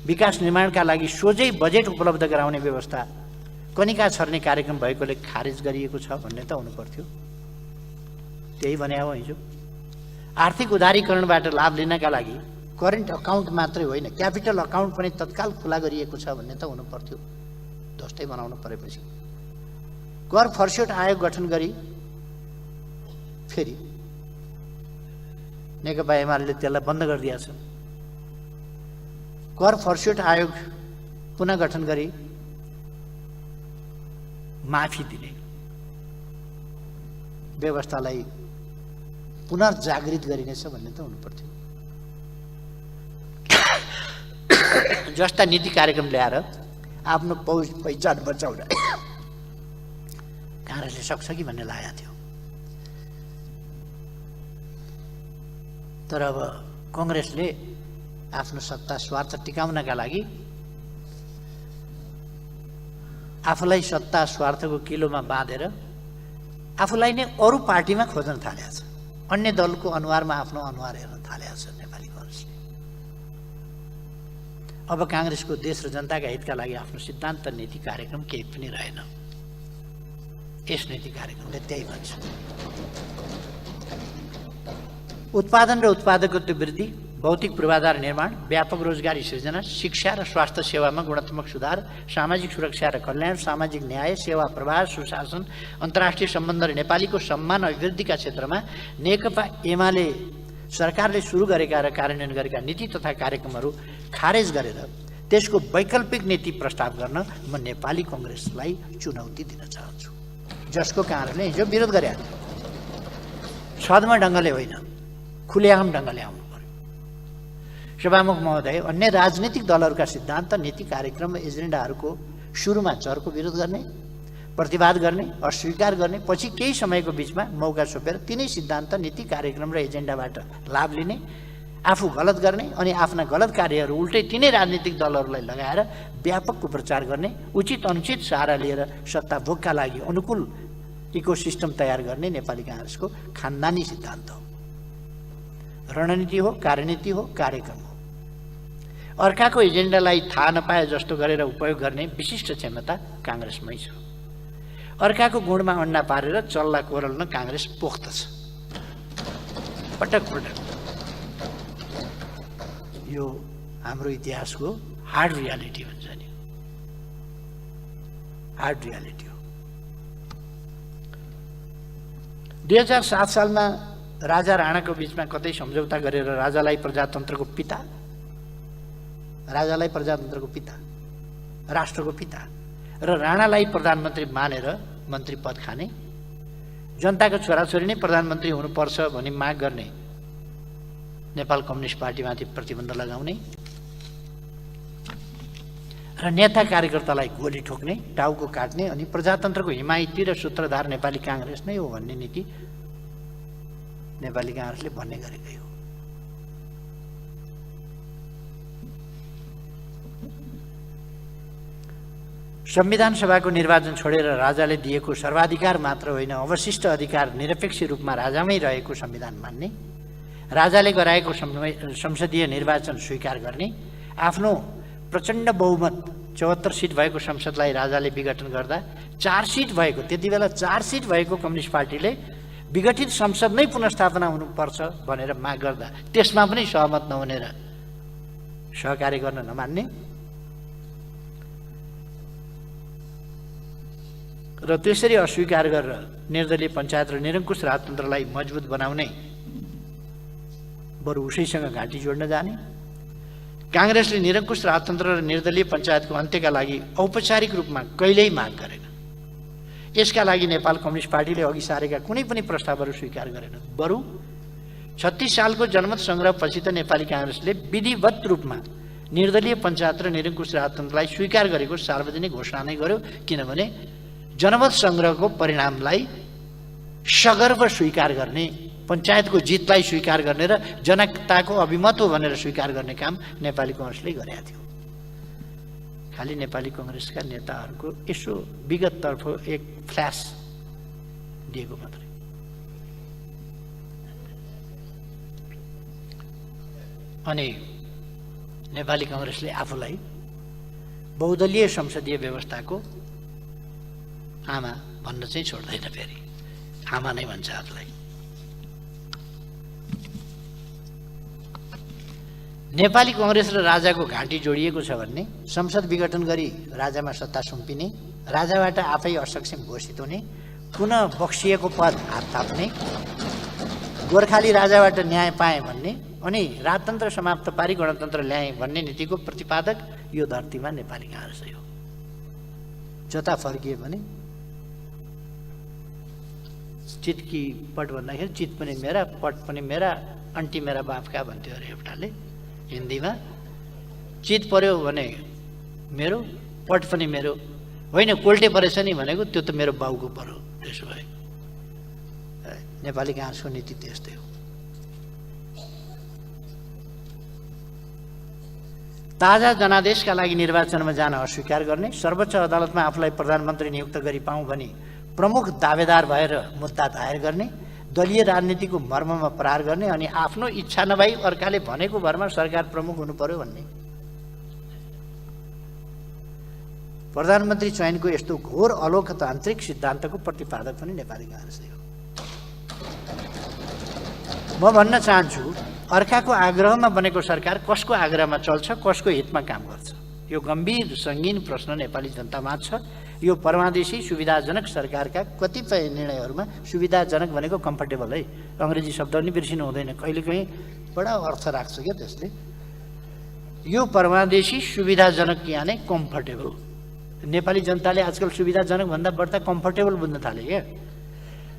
विकास निर्माणका लागि सोझै बजेट उपलब्ध गराउने व्यवस्था कनिका छर्ने कार्यक्रम भएकोले खारेज गरिएको छ भन्ने त हुनु पर्थ्यो। त्यही भने हो हिजो। आर्थिक उदारीकरणबाट लाभ लिनका लागि करेन्ट अकाउन्ट मात्रै होइन, क्यापिटल अकाउन्ट पनि तत्काल खुला गरिएको छ भन्ने त हुनु पर्थ्यो। ध्वस्तै बनाउनु परेपछि कर फर्स्योट आयोग गठन गरी फेरि नेकपा एमाले त्यसलाई बन्द गरिदिएको छ। कर फर्स्योट आयोग पुनः गठन गरी माफी दिने व्यवस्थालाई पुनर्जागृत गरिनेछ भन्ने त हुनु पर्थ्यो। जस्ता नीति कार्यक्रम ल्याएर आफ्नो पहिचान बचाउन काङ्ग्रेसले सक्छ कि भन्ने लागेको थियो। तर अब कङ्ग्रेसले आफ्नो सत्ता स्वार्थ टिकाउनका लागि आफूलाई सत्ता स्वार्थको किलोमा बाँधेर आफूलाई नै अरू पार्टीमा खोज्न थालेको छ। अन्य दलको अनुहारमा आफ्नो अनुहार हेर्न थालेको छ नेपाली कांग्रेसले। अब कांग्रेसको देश र जनताका हितका लागि आफ्नो सिद्धान्त नीति कार्यक्रम केही पनि रहेन। यस नीति कार्यक्रमले त्यही भन्छ। उत्पादन र उत्पादकत्व वृद्धि, भौतिक पूर्वाधार निर्माण, व्यापक रोजगारी सृजना, शिक्षा र स्वास्थ्य सेवामा गुणात्मक सुधार, सामाजिक सुरक्षा र कल्याण, सामाजिक न्याय, सेवा प्रवाह, सुशासन, अन्तर्राष्ट्रिय सम्बन्ध र नेपालीको सम्मान अभिवृद्धिका क्षेत्रमा नेकपा एमाले सरकारले सुरु गरेका र कार्यान्वयन गरेका नीति तथा कार्यक्रमहरू खारेज गरेर त्यसको वैकल्पिक नीति प्रस्ताव गर्न म नेपाली कांग्रेसलाई चुनौती दिन चाहन्छु, जसको कारणले हिजो विरोध गरे। छद्म ढङ्गले होइन, खुलेआम ढङ्गले आउनु पर्यो। सभामुख महोदय, अन्य राजनीतिक दलहरूका सिद्धान्त नीति कार्यक्रम र एजेन्डाहरूको सुरुमा चरको विरोध गर्ने, प्रतिवाद गर्ने, अस्वीकार गर्ने, पछि केही समयको बीचमा मौका छोपेर तिनै सिद्धान्त नीति कार्यक्रम र एजेन्डाबाट लाभ लिने, आफू गलत गर्ने अनि आफ्ना गलत कार्यहरू उल्टै तिनै राजनीतिक दलहरूलाई लगाएर व्यापक कुप्रचार गर्ने, उचित अनुचित सहारा लिएर सत्ता भोगका लागि अनुकूल इकोसिस्टम तयार गर्ने नेपाली कांग्रेसको खानदानी सिद्धान्त हो। रणनीति हो, कार्यनीति हो, कार्यक्रम हो। अर्काको एजेन्डालाई थाहा नपाए जस्तो गरेर उपयोग गर्ने विशिष्ट क्षमता कांग्रेसमै छ। अर्काको गुणमा अन्डा पारेर चल्ला कोरल्न कांग्रेस पोख्त छ, पटक पटक। यो हाम्रो इतिहासको हार्ड रियालिटी हुन्छ नि, हार्ड रियालिटी हो। 2007 सालमा राजा राणाको बीचमा कतै सम्झौता गरेर राजालाई प्रजातन्त्रको पिता, राष्ट्रको पिता र राणालाई प्रधानमन्त्री मानेर मन्त्री पद खाने, जनताको छोराछोरी नै प्रधानमन्त्री हुनुपर्छ भनी माग गर्ने, नेपाल कम्युनिस्ट पार्टीमाथि प्रतिबन्ध लगाउने र नेता कार्यकर्तालाई गोली ठोक्ने, टाउको काट्ने अनि प्रजातन्त्रको हिमायती र सूत्रधार नेपाली कांग्रेस नै हो भन्ने नीति नेपाली कांग्रेसले भन्ने गरेकै हो। संविधान सभाको निर्वाचन छोडेर राजाले दिएको सर्वाधिकार मात्र होइन, अवशिष्ट अधिकार निरपेक्ष रूपमा राजामै रहेको संविधान मान्ने, राजाले गराएको संसदीय निर्वाचन स्वीकार गर्ने, आफ्नो प्रचण्ड बहुमत 74 सिट भएको संसदलाई राजाले विघटन गर्दा 4 सिट भएको, त्यति बेला 4 सिट भएको कम्युनिस्ट पार्टीले विघटित संसद नै पुनर्स्थापना हुनुपर्छ भनेर माग गर्दा त्यसमा पनि सहमत नहुने र सहकार्य गर्न नमान्ने र त्यसरी अस्वीकार गरेर निर्दलीय पञ्चायत र निरङ्कुश राजतन्त्रलाई मजबुत बनाउने, बरु उसैसँग घाँटी जोड्न जाने। कांग्रेसले निरङ्कुश राजतन्त्र र निर्दलीय पञ्चायतको अन्त्यका लागि औपचारिक रूपमा कहिल्यै माग गरेन। यसका लागि नेपाल कम्युनिस्ट पार्टीले अघि सारेका कुनै पनि प्रस्तावहरू स्वीकार गरेन। बरु 36 सालको जनमत सङ्ग्रहपछि त नेपाली कांग्रेसले विधिवत रूपमा निर्दलीय पञ्चायत र निरङ्कुश राजतन्त्रलाई स्वीकार गरेको सार्वजनिक घोषणा नै गर्यो, किनभने जनमत सङ्ग्रहको परिणामलाई सगर्व स्वीकार गर्ने, पञ्चायतको जितलाई स्वीकार गर्ने र जनताको अभिमत हो भनेर स्वीकार गर्ने काम नेपाली कांग्रेसले गरेका थियो। खालि नेपाली कांग्रेसका नेताहरूको यसो विगततर्फ एक फ्ल्यास दिएको मात्रै। अनि नेपाली कांग्रेसले आफूलाई बहुदलीय संसदीय व्यवस्थाको आमा भन्न चाहिँ छोड्दैन, फेरि आमा नै भन्छ आफूलाई। नेपाली कांग्रेस र राजाको घाँटी जोडिएको छ भन्ने, संसद विघटन गरी राजामा सत्ता सुम्पिने, राजाबाट आफै असक्षम घोषित हुने, पुनः बक्सिएको पद हात थाप्ने, गोर्खाली राजाबाट न्याय पाए भन्ने अनि राजतन्त्र समाप्त पारी गणतन्त्र ल्याए भन्ने नीतिको प्रतिपादक यो धरतीमा नेपाली कांग्रेस हो। जता फर्किए भने चितकी पट भन्दाखेरि चित पनि मेरा, पट पनि मेरा, अन्टी मेरा बापका भन्थ्यो अरे एउटाले हिन्दीमा। चित पर्यो भने मेरो, पट पनि मेरो, होइन कोल्टे परेछ नि भनेको त्यो त मेरो बाउको पर्यो। त्यसो भए नेपाली कांग्रेसको नीति त्यस्तै हो। ताजा जनादेशका लागि निर्वाचनमा जान अस्वीकार गर्ने, सर्वोच्च अदालतमा आफूलाई प्रधानमन्त्री नियुक्त गरी पाऊँ भनी प्रमुख दावेदार भएर मुद्दा दायर गर्ने, दलीय राजनीतिको मर्ममा प्रहार गर्ने अनि आफ्नो इच्छा नभई अर्काले भनेको भरमा सरकार प्रमुख हुनु पर्यो भन्ने। प्रधानमन्त्री चयनको यस्तो घोर अलोकतान्त्रिक सिद्धान्तको प्रतिपादक पनि नेपाली काङ्ग्रेसले हो। म भन्न चाहन्छु, अर्काको आग्रहमा बनेको सरकार कसको आग्रहमा चल्छ, कसको हितमा काम गर्छ? यो गम्भीर सङ्गीन प्रश्न नेपाली जनतामा छ। यो परमादेशी सुविधाजनक सरकारका कतिपय निर्णयहरूमा, सुविधाजनक भनेको कम्फर्टेबल है, अङ्ग्रेजी शब्द पनि बिर्सिनु हुँदैन, कहिलेकाहीँ बडा अर्थ राख्छ क्या त्यसले। यो परमादेशी सुविधाजनक यानि कम्फर्टेबल। नेपाली जनताले आजकल सुविधाजनक भन्दा बढ्ता कम्फर्टेबल बुझ्न थाले क्या।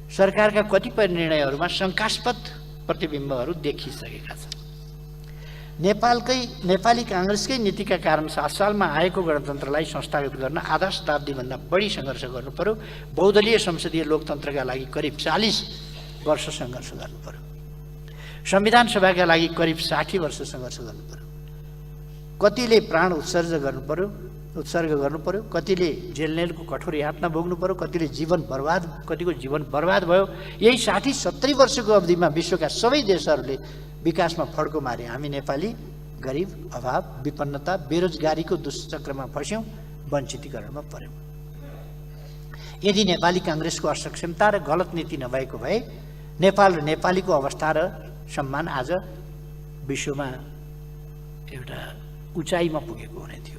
सरकारका कतिपय निर्णयहरूमा शङ्कास्पद प्रतिबिम्बहरू देखिसकेका छन्। नेपाली काङ्ग्रेसकै नीतिका कारण 7 सालमा आएको गणतन्त्रलाई संस्थागत गर्न आधा शताब्दीभन्दा बढी सङ्घर्ष गर्नु पर्यो। बहुदलीय संसदीय लोकतन्त्रका लागि करिब 40 वर्ष सङ्घर्ष गर्नु पर्यो। संविधान सभाका लागि करिब 60 वर्ष सङ्घर्ष गर्नु पर्यो। कतिले प्राण उत्सर्ग गर्नु पर्यो, कतिले जेलनेलको कठोर यातना भोग्नु पर्यो, कतिको जीवन बर्बाद भयो। यही 60-70 वर्षको अवधिमा विश्वका सबै देशहरूले विकासमा फड्को मारे। हामी नेपाली गरिब, अभाव, विपन्नता, बेरोजगारीको दुष्चक्रमा फस्यौँ, वञ्चितीकरणमा पर्यौँ। यदि नेपाली काङ्ग्रेसको असक्षमता र गलत नीति नभएको भए नेपाल र नेपालीको अवस्था र सम्मान आज विश्वमा एउटा उचाइमा पुगेको हुने थियो।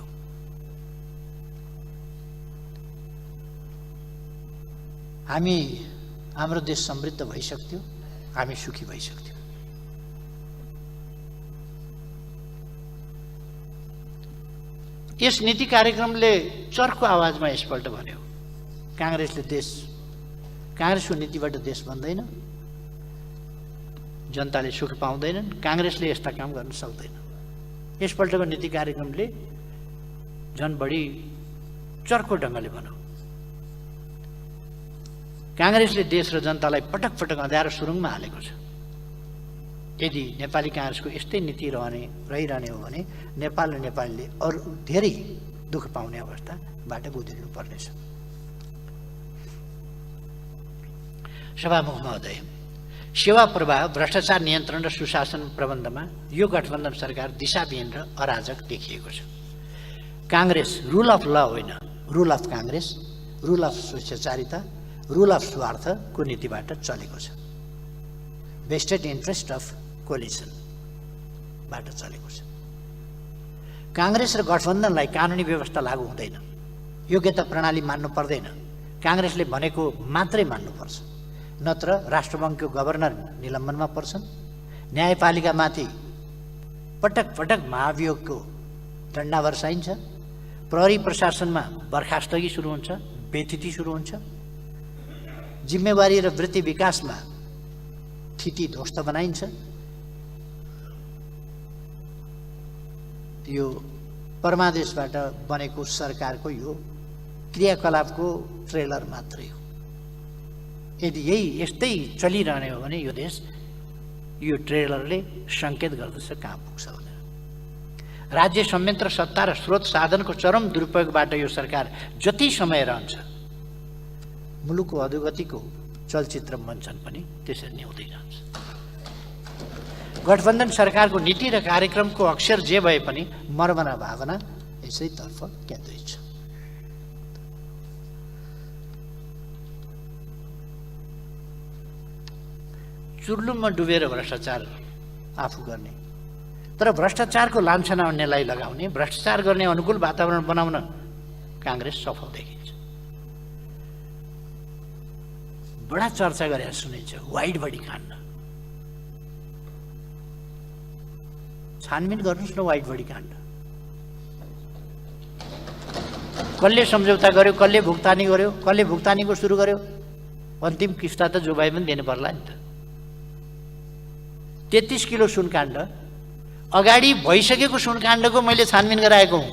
हाम्रो देश समृद्ध भइसक्थ्यो, हामी सुखी भइसक्थ्यौँ। यस नीति कार्यक्रमले चर्को आवाजमा यसपल्ट भन्यो, काङ्ग्रेसको नीतिबाट देश बन्दैन, जनताले सुख पाउँदैनन्, काङ्ग्रेसले यस्ता काम गर्न सक्दैन। यसपल्टको नीति कार्यक्रमले झन् बढी चर्को ढङ्गले भन्यो, काङ्ग्रेसले देश र जनतालाई पटक पटक अँध्यारो सुरुङमा हालेको छ। यदि नेपाली काङ्ग्रेसको यस्तै नीति रहिरहने हो भने नेपाल र नेपालीले अरू धेरै दुःख पाउने अवस्थाबाट गुज्रिनु पर्नेछ। सभामुख महोदय, सेवा प्रवाह, भ्रष्टाचार नियन्त्रण र सुशासन प्रबन्धमा यो गठबन्धन सरकार दिशाविहीन र अराजक देखिएको छ। काङ्ग्रेस रुल अफ ल होइन, rule of Congress, rule of स्वेच्छाचारिता, रुल अफ स्वार्थको नीतिबाट चलेको छ। भेस्टेड इन्ट्रेस्ट अफ कोलिसनबाट चलेको छ। काङ्ग्रेस र गठबन्धनलाई कानुनी व्यवस्था लागू हुँदैन, योग्यता प्रणाली मान्नु पर्दैन, काङ्ग्रेसले भनेको मात्रै मान्नुपर्छ, नत्र राष्ट्रबङ्कको गभर्नर निलम्बनमा पर्छन्। न्यायपालिकामाथि पटक पटक महाभियोगको दण्डा वर्षाइन्छ। प्रहरी प्रशासनमा बर्खास्तगी सुरु हुन्छ, बेथिति सुरु हुन्छ। जिम्मेवारी र वृत्ति विकासमा थिति ध्वस्त बनाइन्छ। यो परमादेशबाट बनेको सरकारको यो क्रियाकलापको ट्रेलर मात्रै हो। यदि यस्तै चलिरहने हो भने यो देश, यो ट्रेलरले सङ्केत गर्दछ कहाँ पुग्छ भनेर। राज्य संयन्त्र सत्ता र स्रोत साधनको चरम दुरुपयोगबाट यो सरकार जति समय रहन्छ, मुलुकको अधोगतिको चलचित्र मञ्चन पनि त्यसरी नै हुँदै जान्छ। गठबन्धन सरकारको नीति र कार्यक्रमको अक्षर जे भए पनि मर्म र भावना यसैतर्फ केन्द्रित छ। चुर्लुममा डुबेर भ्रष्टाचार आफू गर्ने, तर भ्रष्टाचारको लान्छना अन्यलाई लगाउने, भ्रष्टाचार गर्ने अनुकूल वातावरण बनाउन काङ्ग्रेस सफल देखिन्छ। बडा चर्चा गरेर सुनिन्छ वाइड बडी काण्ड। छानबिन गर्नुहोस् न वाइड बडी काण्ड। कसले सम्झौता गर्यो, कसले भुक्तानी गर्यो, कसले भुक्तानीको सुरु गर्यो, अन्तिम किस्ता त जो भए पनि दिनु पर्ला नि त। 33 किलो सुनकाण्ड अगाडि भइसकेको सुनकाण्डको मैले छानबिन गराएको हुँ।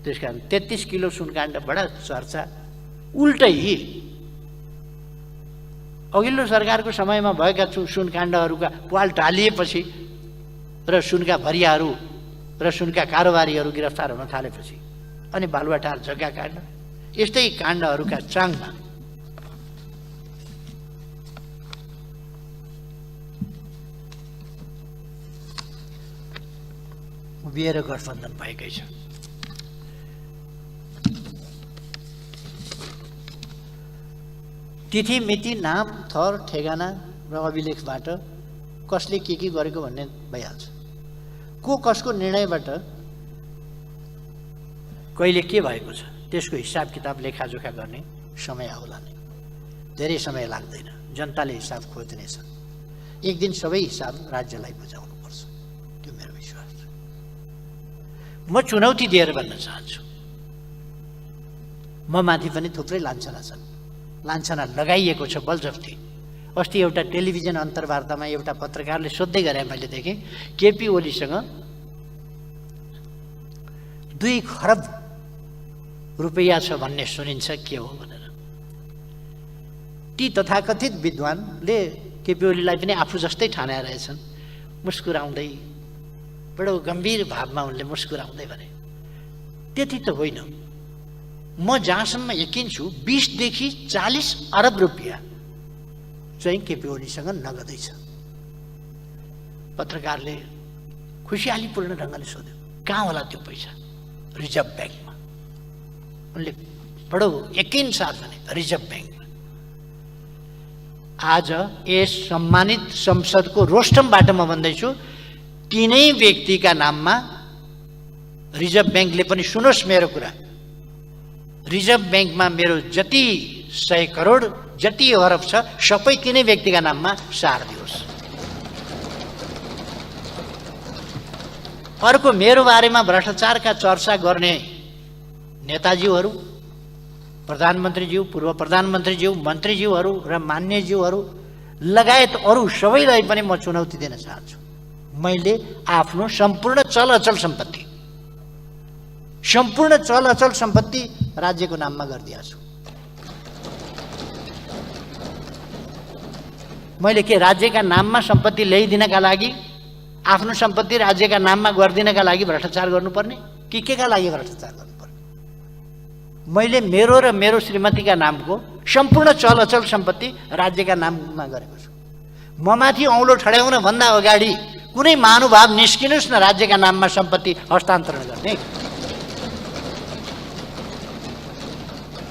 त्यसकारण 33 किलो सुनकाण्ड बडा चर्चा। उल्टै अघिल्लो सरकारको समयमा भएका सुनकाण्डहरूका पाल टालिएपछि र सुनका भरियाहरू र सुनका कारोबारीहरू गिरफ्तार हुन थालेपछि अनि बालुवाटार जग्गा काण्ड, यस्तै काण्डहरूका चाङमा उभिएर गठबन्धन भएकै छ। तिथि मिति नाम थर ठेगाना र अभिलेखबाट कसले के गरेको भन्ने भइहाल्छ। को कसको निर्णयबाट कहिले के भएको छ त्यसको हिसाब किताब लेखाजोखा गर्ने समय आउला नै, धेरै समय लाग्दैन। जनताले हिसाब खोज्नेछ। एक दिन सबै हिसाब राज्यलाई बुझाउनुपर्छ, त्यो मेरो विश्वास छ। म चुनौती दिएर भन्न चाहन्छु, म माथि पनि थुप्रै लान्छना छन्, लान्छना लगाइएको छ बलजफ्ती। अस्ति एउटा टेलिभिजन अन्तर्वार्तामा एउटा पत्रकारले सोध्दै गरे, मैले देखेँ, केपी ओलीसँग 2 खरब रुपैयाँ छ भन्ने सुनिन्छ, के हो भनेर। ती तथाकथित विद्वानले केपी ओलीलाई पनि आफू जस्तै ठाने रहेछन्। मुस्कुराउँदै, बडो गम्भीर भावमा उनले मुस्कुराउँदै भने, त्यति त होइन, म जहाँसम्म यकिन छु 20 देखि 40 अरब रुपियाँ चाहिँ केपी ओलीसँग नगदै छ। पत्रकारले खुसियालीपूर्ण ढङ्गले सोध्यो, कहाँ होला त्यो पैसा? रिजर्भ ब्याङ्कमा। उनले बडो यकिन साथ भने, रिजर्भ ब्याङ्कमा। आज यस सम्मानित संसदको रोस्टमबाट म भन्दैछु, तिनै व्यक्तिका नाममा रिजर्भ ब्याङ्कले पनि सुनोस् मेरो कुरा, रिजर्भ ब्याङ्कमा मेरो जति 100 करोड जति अरब छ सबै तिनै व्यक्तिका नाममा सारिदियोस्। अर्को, मेरो बारेमा भ्रष्टाचारका चर्चा गर्ने नेताजीहरू, प्रधानमन्त्रीज्यू, पूर्व प्रधानमन्त्रीज्यू, मन्त्रीज्यूहरू र मान्यज्यूहरू लगायत अरू सबैलाई पनि म चुनौती दिन चाहन्छु। मैले आफ्नो सम्पूर्ण चल अचल सम्पत्ति राज्यको नाममा गरिदिएको छु। मैले के राज्यका नाममा सम्पत्ति ल्याइदिनका लागि, आफ्नो सम्पत्ति राज्यका नाममा गरिदिनका लागि भ्रष्टाचार गर्नुपर्ने कि केका लागि भ्रष्टाचार गर्नुपर्ने? मैले मेरो र मेरो श्रीमतीका नामको सम्पूर्ण चल अचल सम्पत्ति राज्यका नाममा गरेको छु। म माथि औँलो ठड्याउन भन्दा अगाडि कुनै महानुभाव निस्किनुहोस् न राज्यका नाममा सम्पत्ति हस्तान्तरण गर्ने।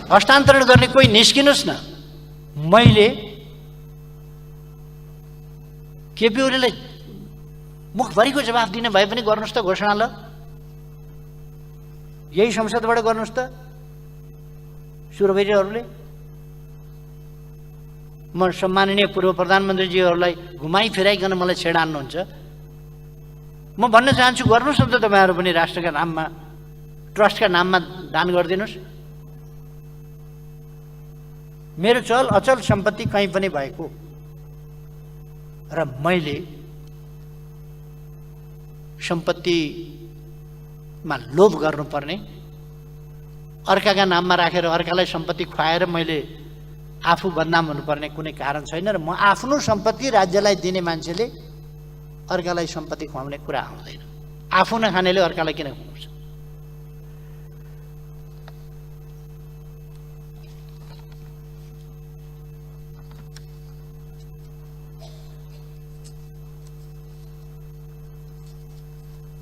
हस्तान्तरण गर्ने कोही निस्किनुहोस् न। मैले केपी ओलीलाई मुखभरिको जवाफ दिने भए पनि गर्नुहोस् त घोषणा, ल यही संसदबाट गर्नुहोस् त सुरवैरीहरूले। म सम्माननीय पूर्व प्रधानमन्त्रीजीहरूलाई घुमाइ फिराइकन मलाई छेडान्नुहुन्छ। म भन्न चाहन्छु, गर्नुहोस् न त तपाईँहरू पनि राष्ट्रका नाममा, ट्रस्टका नाममा दान गरिदिनुहोस्। मेरो चल अचल सम्पत्ति कहीँ पनि भएको र मैले सम्पत्तिमा लोभ गर्नुपर्ने, अर्काका नाममा राखेर अर्कालाई सम्पत्ति खुवाएर मैले आफू बदनाम हुनुपर्ने कुनै कारण छैन। र म आफ्नो सम्पत्ति राज्यलाई दिने मान्छेले अर्कालाई सम्पत्ति खुवाउने कुरा आउँदैन। आफू नखानेले अर्कालाई किन खुवाउँछ?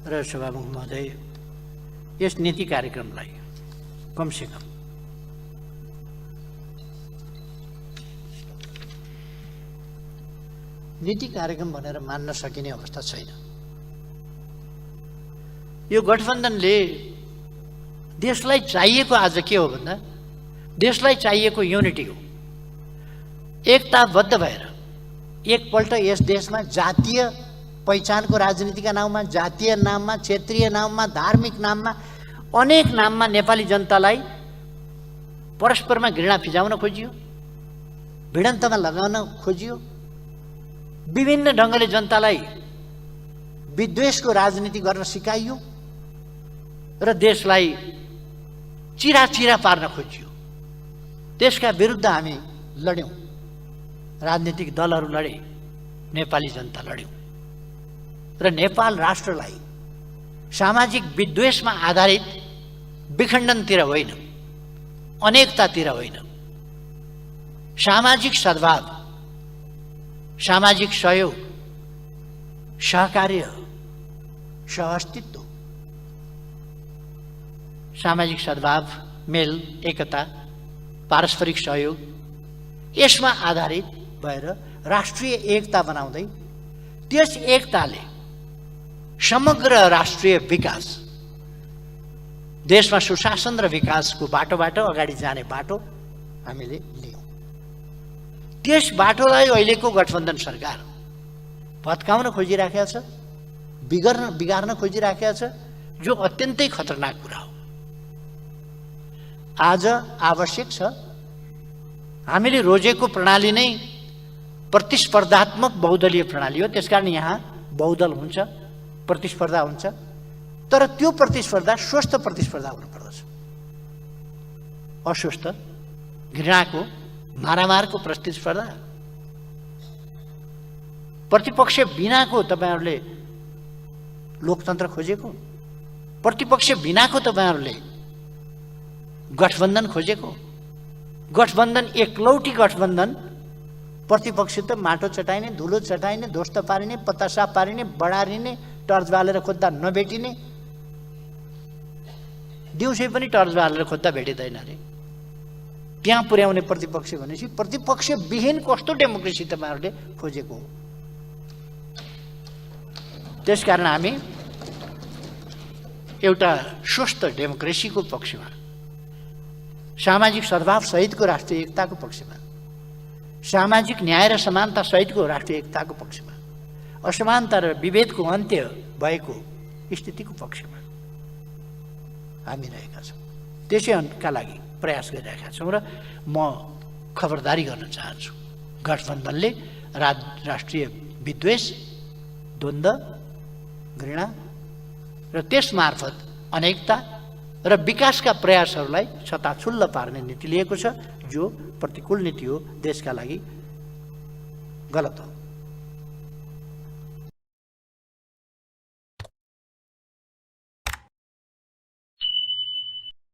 र सभामुख महोदय, यस नीति कार्यक्रमलाई कमसेकम नीति कार्यक्रम भनेर मान्न सकिने अवस्था छैन। यो गठबन्धनले देशलाई चाहिएको आज के हो भन्दा, देशलाई चाहिएको युनिटी हो। एकताबद्ध भएर एकपल्ट यस देशमा जातीय पहिचानको राजनीतिका नाममा, जातीय नाममा, क्षेत्रीय नाममा, धार्मिक नाममा, अनेक नाममा नेपाली जनतालाई परस्परमा घृणा फिजाउन खोजियो, भिडन्तमा लगाउन खोजियो, विभिन्न ढङ्गले जनतालाई विद्वेषको राजनीति गर्न सिकाइयो र देशलाई चिरा पार्न खोजियो। त्यसका विरुद्ध हामी लड्यौँ, राजनीतिक दलहरू लडे, नेपाली जनता लड्यौँ र नेपाल राष्ट्रलाई सामाजिक विद्वेषमा आधारित विखण्डनतिर होइन, अनेकतातिर होइन, सामाजिक सद्भाव, सामाजिक सहयोग, सहकार्य, सहअस्तित्व, सामाजिक सद्भाव, मेल, एकता, पारस्परिक सहयोग, यसमा आधारित भएर राष्ट्रिय एकता बनाउँदै त्यस एकताले समग्र राष्ट्रिय विकास, देशमा सुशासन र विकासको बाटोबाट अगाडि जाने बाटो हामीले लियौँ। त्यस बाटोलाई अहिलेको गठबन्धन सरकार भत्काउन खोजिराखेको छ, बिगार्न खोजिराखेको छ, जो अत्यन्तै खतरनाक कुरा हो। आज आवश्यक छ हामीले रोजेको प्रणाली नै प्रतिस्पर्धात्मक बहुदलीय प्रणाली हो, त्यसकारण यहाँ बहुदल हुन्छ, प्रतिस्पर्धा हुन्छ, तर त्यो प्रतिस्पर्धा स्वस्थ प्रतिस्पर्धा हुनुपर्दछ। अस्वस्थ, घृणाको, मारामारको प्रतिस्पर्धा, प्रतिपक्ष बिनाको तपाईहरुले लोकतन्त्र खोजेको, प्रतिपक्ष बिनाको तपाईहरुले गठबन्धन खोजेको, गठबन्धन एकलौटी गठबन्धन, प्रतिपक्ष त माटो चटाइने, धुलो चटाइने, ध्वस्त पारिने, पत्ता साफ पारिने, बढारिने, टर्च बालेर खोज्दा नभेटिने, दिउँसै पनि टर्च बालेर खोज्दा भेटिँदैन अरे, त्यहाँ पुर्याउने प्रतिपक्ष भनेपछि प्रतिपक्ष विहीन कस्तो डेमोक्रेसी तपाईहरुले खोजेको हो। त्यसकारण हामी एउटा स्वस्थ डेमोक्रेसीको पक्षमा, सामाजिक सद्भाव सहितको राष्ट्रिय एकताको पक्षमा, सामाजिक न्याय र समानता सहितको राष्ट्रिय एकताको पक्षमा, असमानता र विभेदको अन्त्य भएको स्थितिको पक्षमा हामी रहेका छौँ। त्यसैका लागि प्रयास गरिरहेका छौँ र म खबरदारी गर्न चाहन्छु, गठबन्धनले राष्ट्रिय विद्वेष, द्वन्द्व, घृणा र त्यसमार्फत अनेकता र विकासका प्रयासहरूलाई छताछुल्ल पार्ने नीति लिएको छ, जो प्रतिकूल नीति हो, देशका लागि गलत हो।